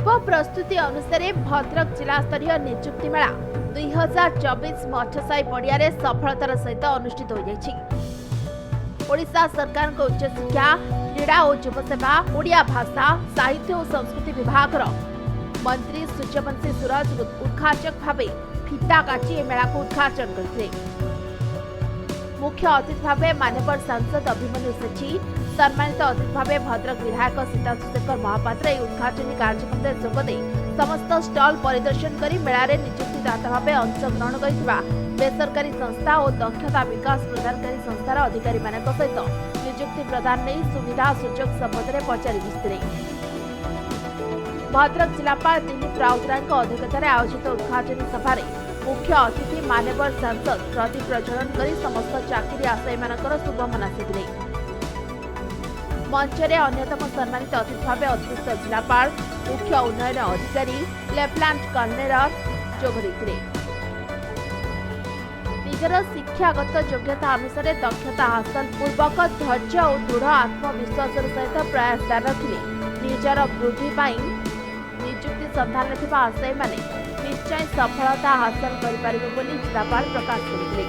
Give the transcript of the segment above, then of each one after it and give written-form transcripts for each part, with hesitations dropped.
पूर्व प्रस्तुति अनुसार भद्रक जिला स्तरीय नियुक्ति मेला 2024 मठसाई पड़िया सफलतार सहित अनुष्ठित हो ओडिशा सरकार उच्च शिक्षा क्रीड़ा और युव सेवा ओडिया भाषा साहित्य और संस्कृति विभाग मंत्री सूर्यवंशी सूरज उद्घाटक भाव फिता काटी मेला को उद्घाटन करते। मुख्य अतिथि भाव मान्यवर सांसद अभिमन्यु सेठी, सम्मानित अतिथि भाव भद्रक विधायक सीतांशु शेखर महापात्र यह उद्घाटनी कार्यक्रम में जोगदे समस्त स्टल परिदर्शन कर मेला नियुक्तिदाता भाव अंशग्रहण कर बेसरकारी संस्था और दक्षता विकास प्रदानकारी संस्थार अधिकारी सहित नियुक्ति प्रदान नहीं सुविधा सुजोग संबंध में पचारि बुझते। भद्रक जिलापाल दिलीप राउतराय अध्यक्षतार आयोजित उद्घाटनी सभा मुख्य अतिथि मान्यवर सांसद प्रदीप प्रज्वलन कर समस्त चाकरी आशायी शुभमना देते। मंच में अन्यतम सम्मानित अतिथि भाव अतिरिक्त जिलापाल मुख्य उन्नयन अधिकारी लेफ्टिनेंट कर्नेल जोगदे निजर शिक्षागत योग्यता अनुसार दक्षता हासिल पूर्वक धैर्य और दृढ़ आत्मविश्वास सहित प्रयास जारी रखिले निजर वृद्धि नियुक्ति संधान आशायी माने निश्चय सफलता हासिल कर जिलापाल प्रकाश करते।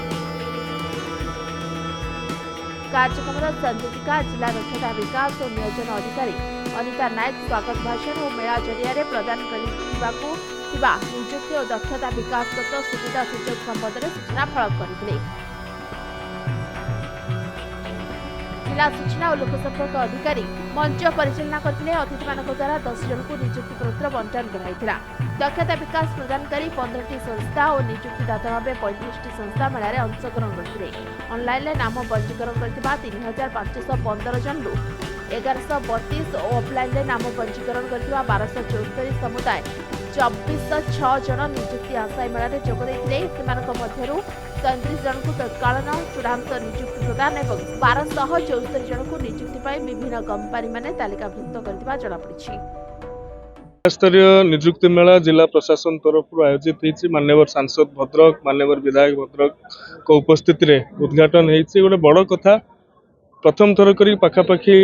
कार्यक्रम संयोजिका जिला दक्षता विकास और नियोजन अधिकारी अनिता नायक स्वागत भाषण और मेला जरिया प्रदान कर नियुक्ति और दक्षता विकासगत सुविधा सुजोग संबंध में सूचना फलक करते। जिला सूचना और लोकसंपर्क अधिकारी मंच परिचालना करते। अतिथि मान द्वारा 10 जन को नियुक्ति पत्र बंटन कराइथिला। दक्षता विकास प्रदानकारी 15टी संस्था और नियुक्तिदाता भाव 35टी संस्था मेला अंशग्रहण करते। ऑनलाइन नाम पंजीकरण करथिबा 3515 जन 1132 और ऑफलाइन नाम पंजीकरण करथिबा 1274 समुदाय 2406 जन नियुक्ति आशायी मेला जोगदे। 37 जन को तत्कालीन चूड़ांत नियुक्ति प्रदान और 1274 जन को नियुक्ति विभिन्न कंपनी माने तालिकाभुक्त करथिबा जଣାपड़ी। स्तरीय नियुक्ति मेला जिला प्रशासन तरफ आयोजित होती मान्यवर सांसद भद्रक मान्यवर विधायक भद्रक को उपस्थिति रे उद्घाटन होती। गोटे बड़ कथा प्रथम थर करी पाखापाखि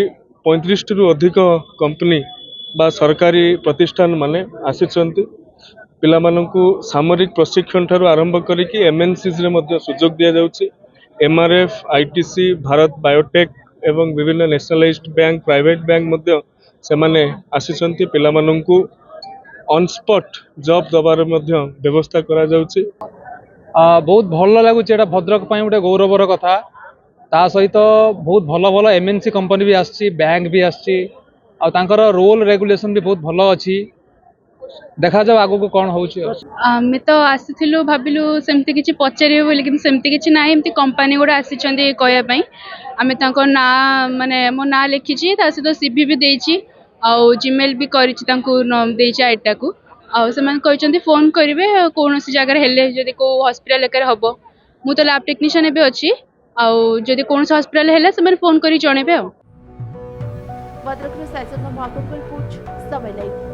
35 रु अधिक कंपनी बा सरकारी प्रतिष्ठान माने आसिछंती। पिलामानंकु सामरिक प्रशिक्षण ठारू आरंभ करिकि एमएनसीज रे मध्य सुजोग दिया जाउछि। एमआरएफ आईटीसी भारत बायोटेक एवं विभिन्न नेशनलाइज्ड बैंक प्राइवेट बैंक मध्य से माने आसिछंती। पिलामानंकु ऑन स्पॉट जॉब दबार मध्य व्यवस्था करा जाउछि। बहुत भल लगुच भद्रक गोटे गौरवर कथा ता सहित बहुत भल भल एमएनसी कंपनी भी आछि बैंक भी आछि रोल रेगुलेशन भी बहुत भल अच्छी देखा जाओ आगो को कौन होउछि। आमे तो आसीथिलु भाबिलु सेमति किछि पचारियो बोली कि सेमति किछि नाही एमति कंपनी गोडा आसीचंदी कहया पई आमे तांको ना माने मो ना लिखिछि ता से तो सीवी भी देछि आ जीमेल भी करिछि तांको देछि आइटा को आ से मान कहचंदी फोन करिवे कोनोसी जगह हेले जदी को हॉस्पिटल लेकर हबो मु तो लैब टेक्नीशियन एबे अछि आ जदी कोनोसी हॉस्पिटल हेले से मान फोन करि जणेबे। भद्रक में साइसन महाकुंभ पुछ समय लाइव।